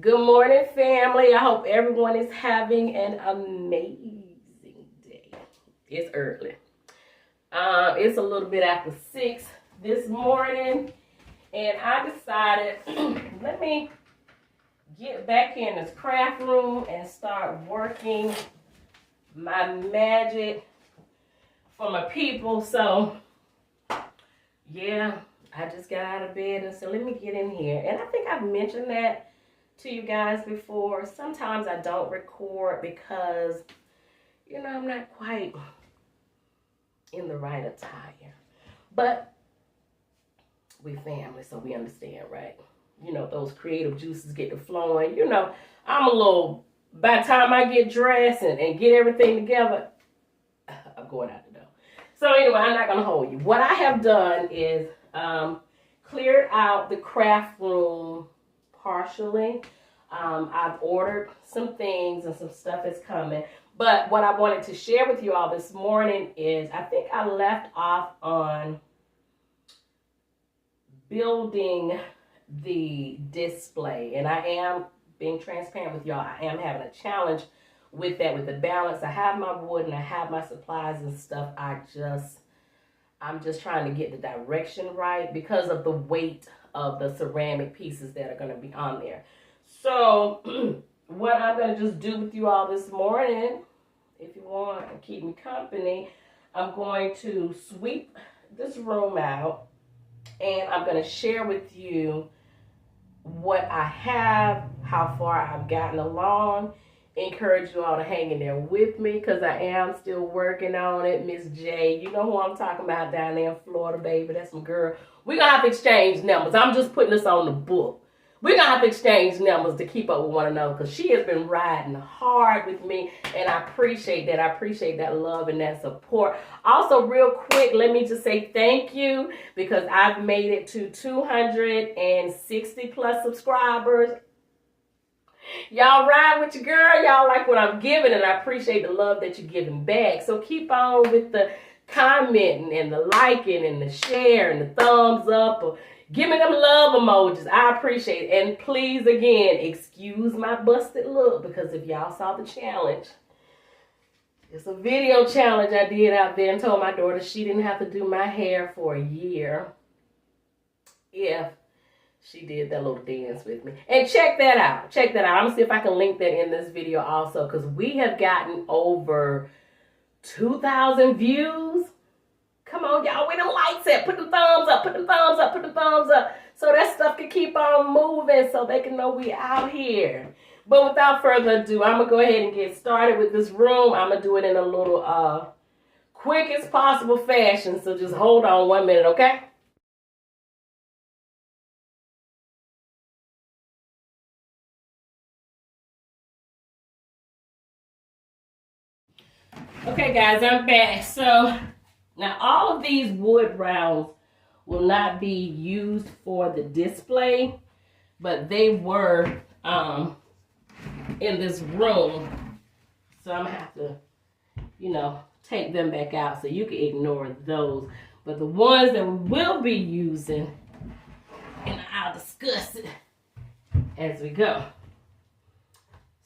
Good morning, family. I hope everyone is having an amazing day. It's early. It's a little bit after 6 this morning, and I decided let me get back in this craft room and start working my magic for my people. So, yeah, I just got out of bed and said, let me get in here. And I think I've mentioned that to you guys before. Sometimes I don't record because, I'm not quite in the right attire. But we family, so we understand, right? Those creative juices get to flowing. I'm a little, by the time I get dressed and get everything together, I'm going out the door. So anyway, I'm not going to hold you. What I have done is cleared out the craft room partially. I've ordered some things and some stuff is coming. But what I wanted to share with you all this morning is I think I left off on building the display. And I am being transparent with y'all. I am having a challenge with that, with the balance. I have my wood and I have my supplies and stuff. I'm just trying to get the direction right because of the weight of the ceramic pieces that are going to be on there. So what I'm going to just do with you all this morning, if you want to keep me company, I'm going to sweep this room out and I'm going to share with you what I have, how far I've gotten along. Encourage you all to hang in there with me because I am still working on it. Miss J, you know who I'm talking about down there in Florida, baby. That's my girl. We're going to have to exchange numbers. I'm just putting this on the book. We're going to have to exchange numbers to keep up with one another because she has been riding hard with me, and I appreciate that. I appreciate that love and that support. Also, real quick, let me just say thank you because I've made it to 260 plus subscribers. Y'all ride with your girl. Y'all like what I'm giving, and I appreciate the love that you're giving back. So keep on with the commenting and the liking and the share and the thumbs up. Or give me them love emojis. I appreciate it. And please, again, excuse my busted look because if y'all saw the challenge, it's a video challenge I did out there and told my daughter she didn't have to do my hair for a year if she did that little dance with me. And check that out. Check that out. I'm going to see if I can link that in this video also because we have gotten over 2,000 views. Come on, y'all. Where them lights at? Put the thumbs up. Put the thumbs up. Put the thumbs up. So that stuff can keep on moving so they can know we out here. But without further ado, I'm going to go ahead and get started with this room. I'm going to do it in a little quickest possible fashion. So just hold on 1 minute, okay? Okay, guys, I'm back. So now all of these wood rounds will not be used for the display, but they were in this room. So I'm gonna have to, take them back out so you can ignore those. But the ones that we will be using, and I'll discuss it as we go.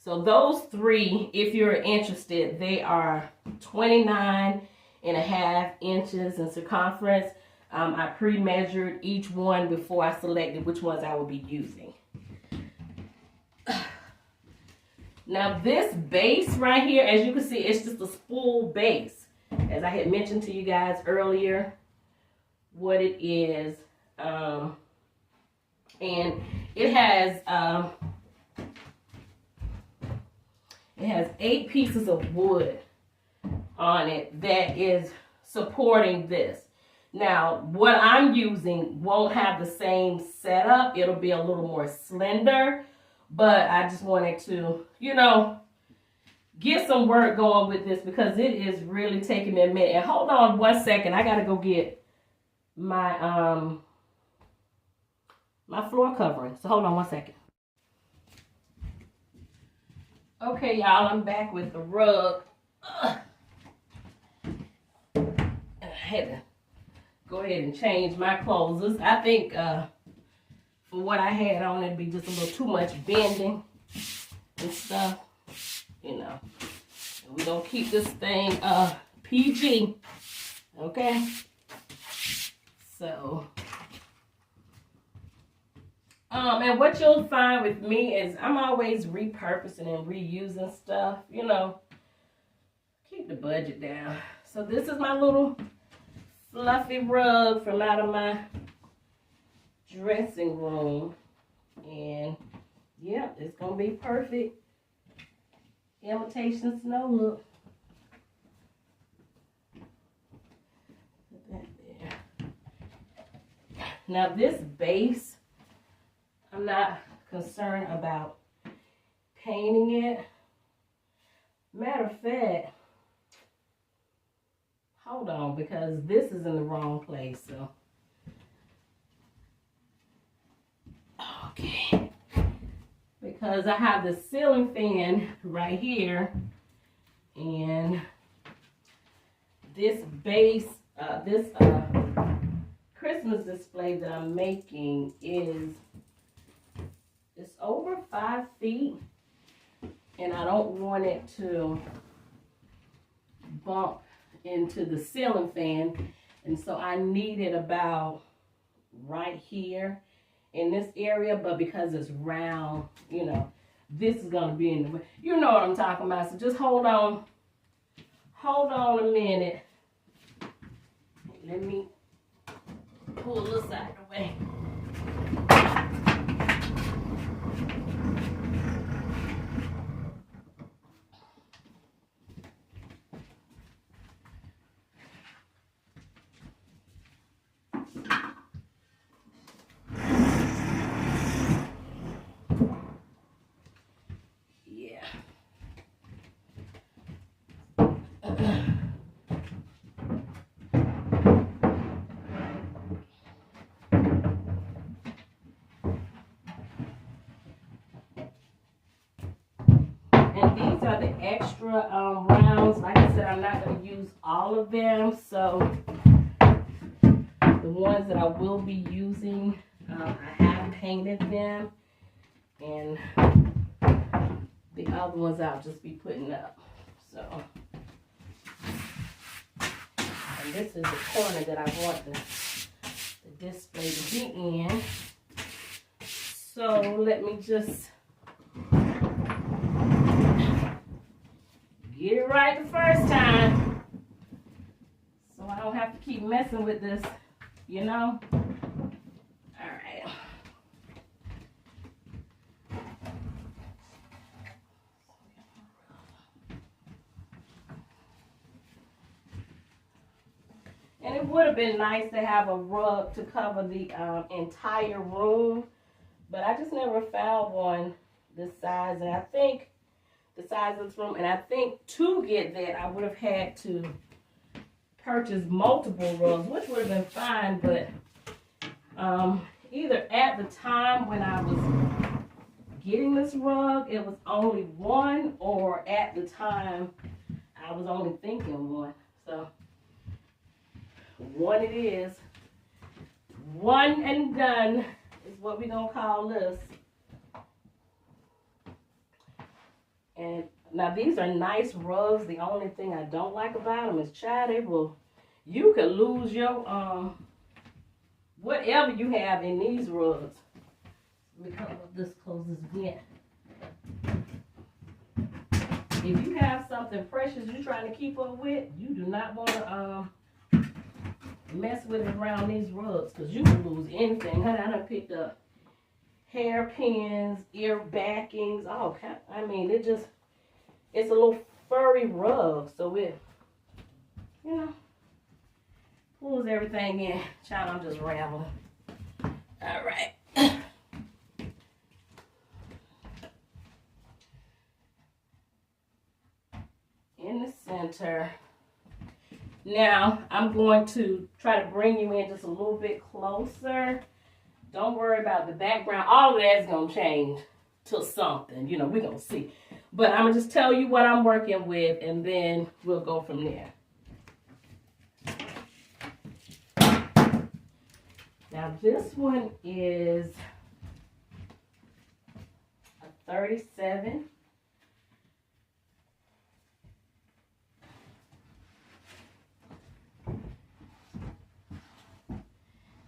So those three, if you're interested, they are 29.5 inches in circumference. I pre-measured each one before I selected which ones I would be using. Now this base right here, as you can see, it's just a spool base. As I had mentioned to you guys earlier, what it is. And it has 8 pieces of wood on it that is supporting this. Now, what I'm using won't have the same setup. It'll be a little more slender, but I just wanted to, get some work going with this because it is really taking me a minute. And hold on 1 second. I got to go get my my floor covering. So hold on 1 second. Okay, y'all, I'm back with the rug. And I had to go ahead and change my clothes. I think for what I had on, it'd be just a little too much bending and stuff, you know. We're gonna keep this thing PG, okay? So, and what you'll find with me is I'm always repurposing and reusing stuff, you know. Keep the budget down. So this is my little fluffy rug from out of my dressing room. And yeah, it's gonna be perfect. Imitation snow look. Put that there. Now this base, I'm not concerned about painting it. Matter of fact, hold on, because this is in the wrong place, so. Okay. Because I have the ceiling fan right here, and this base, this Christmas display that I'm making is, it's over 5 feet, and I don't want it to bump into the ceiling fan, and so I need it about right here in this area, but because it's round, you know, this is gonna be in the way. You know what I'm talking about, so just hold on a minute. Let me pull this out of the way. And these are the extra rounds. Like I said, I'm not going to use all of them. So the ones that I will be using, I have painted them. And the other ones I'll just be putting up. So, and this is the corner that I want the display to be in. So let me just get it right the first time, so I don't have to keep messing with this, you know? All right. And it would have been nice to have a rug to cover the entire room, but I just never found one this size, and I think the size of this room, and I think to get that I would have had to purchase multiple rugs, which would have been fine, but either at the time when I was getting this rug it was only one, or at the time I was only thinking one. So one it is. One and done is what we're gonna call this. And now these are nice rugs. The only thing I don't like about them is, child, you could lose your whatever you have in these rugs. Let me come up this close as again. If you have something precious you're trying to keep up with, you do not want to mess with it around these rugs, because you can lose anything. Honey, I done picked up hairpins, ear backings, all kinds. I mean, it's a little furry rug, so it, you know, pulls everything in. Child, I'm just rambling. All right. In the center. Now, I'm going to try to bring you in just a little bit closer. Don't worry about the background. All of that's going to change to something. You know, we're going to see. But I'm going to just tell you what I'm working with, and then we'll go from there. Now this one is a 37.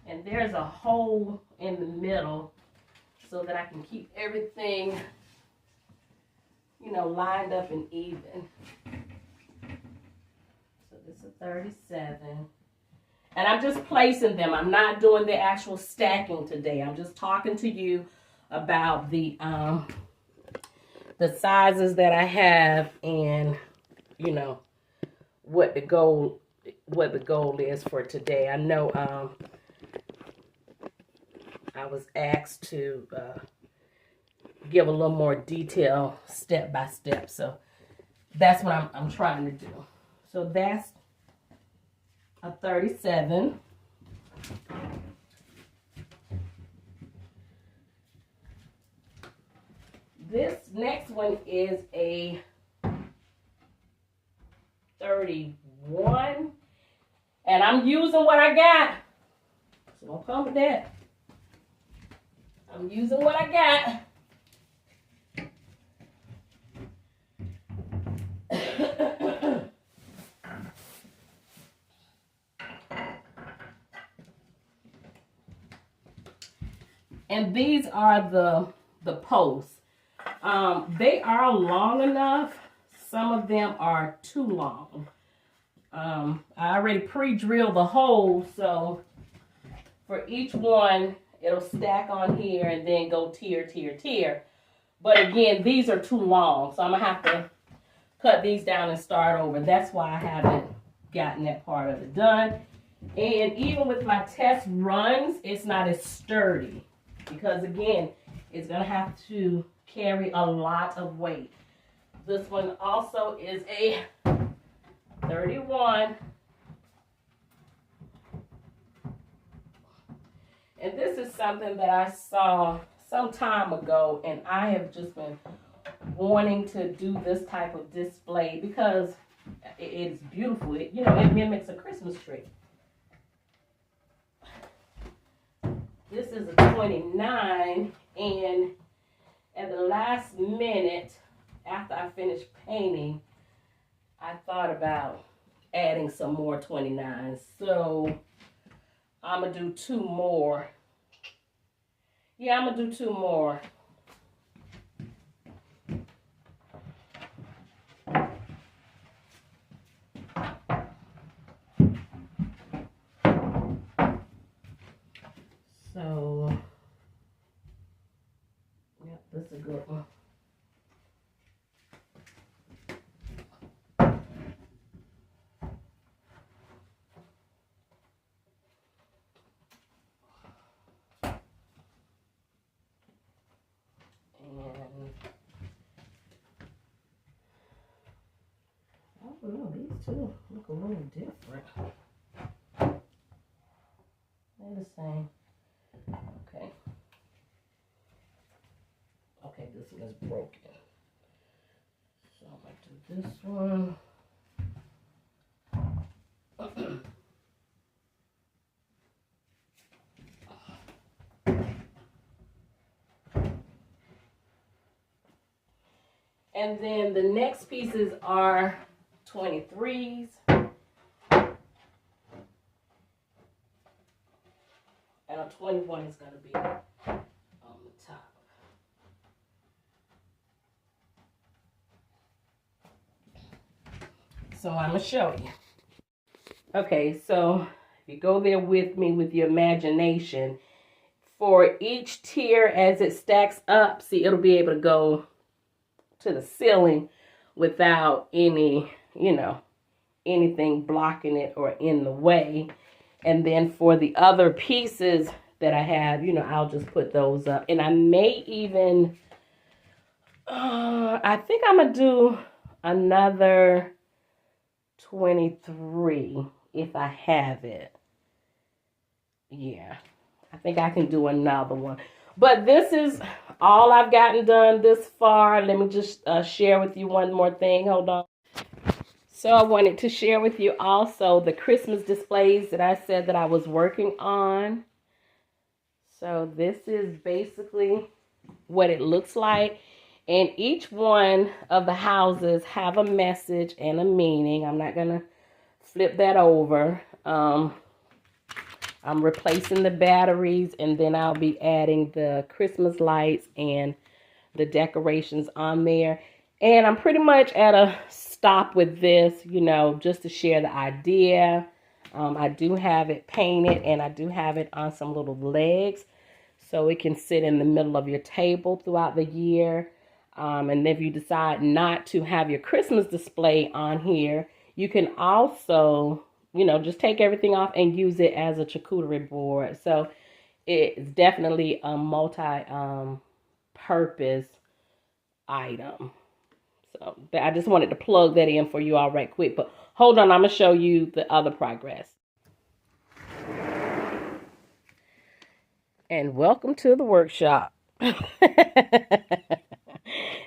And there's a hole in the middle so that I can keep everything, you know, lined up and even. So this is a 37. And I'm just placing them. I'm not doing the actual stacking today. I'm just talking to you about the sizes that I have and, you know, what the goal is for today. I know I was asked to give a little more detail step by step. So that's what I'm trying to do. So that's a 37. This next one is a 31. And I'm using what I got. So don't come with that. I'm using what I got. And these are the posts. They are long enough. Some of them are too long. I already pre-drilled the holes, so for each one, it'll stack on here and then go tier, tier, tier. But again, these are too long, so I'm going to have to cut these down and start over. That's why I haven't gotten that part of it done. And even with my test runs, it's not as sturdy. Because again, it's going to have to carry a lot of weight. This one also is a 31. And this is something that I saw some time ago, and I have just been wanting to do this type of display because it's beautiful. It mimics a Christmas tree. This is a 29, and at the last minute, after I finished painting, I thought about adding some more 29s. So I'm going to do 2 more. Yeah, I'm going to do 2 more. So, yeah, this is a good one. I don't know, these two look a little different. They're the same. Okay. Okay, this one is broken. So I'm going to do this one. And then the next pieces are 23s. And a 21 is going to be on the top. So I'm going to show you. Okay, so if you go there with me with your imagination, for each tier as it stacks up, see, it'll be able to go to the ceiling without any, anything blocking it or in the way. And then for the other pieces that I have, I'll just put those up. And I may even, I think I'm going to do another 23 if I have it. Yeah, I think I can do another one. But this is all I've gotten done this far. Let me just share with you one more thing. Hold on. So I wanted to share with you also the Christmas displays that I said that I was working on. So this is basically what it looks like. And each one of the houses have a message and a meaning. I'm not going to flip that over. I'm replacing the batteries, and then I'll be adding the Christmas lights and the decorations on there. And I'm pretty much at a stop with this, just to share the idea. I do have it painted, and I do have it on some little legs, so it can sit in the middle of your table throughout the year. And if you decide not to have your Christmas display on here, you can also, just take everything off and use it as a charcuterie board. So it's definitely a multi-purpose item. So I just wanted to plug that in for you all right quick. But hold on, I'm going to show you the other progress. And welcome to the workshop.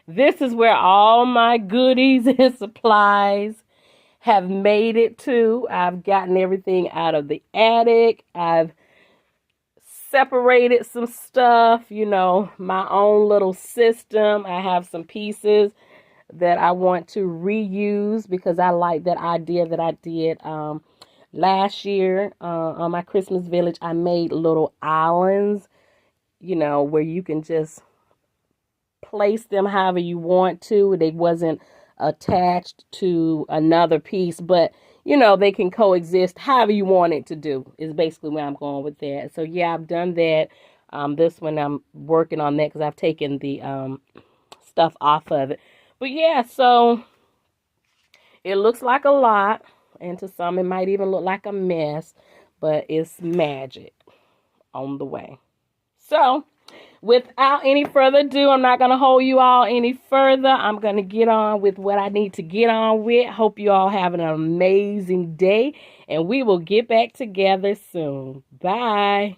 This is where all my goodies and supplies have made it to. I've gotten everything out of the attic. I've separated some stuff, my own little system. I have some pieces that I want to reuse because I like that idea that I did last year on my Christmas village. I made little islands, where you can just place them however you want to. They wasn't attached to another piece, but they can coexist however you want it to do, is basically where I'm going with that. So yeah, I've done that. This one I'm working on that because I've taken the stuff off of it. But yeah, so it looks like a lot, and to some it might even look like a mess, but it's magic on the way. So without any further ado, I'm not going to hold you all any further. I'm going to get on with what I need to get on with. Hope you all have an amazing day, and we will get back together soon. Bye.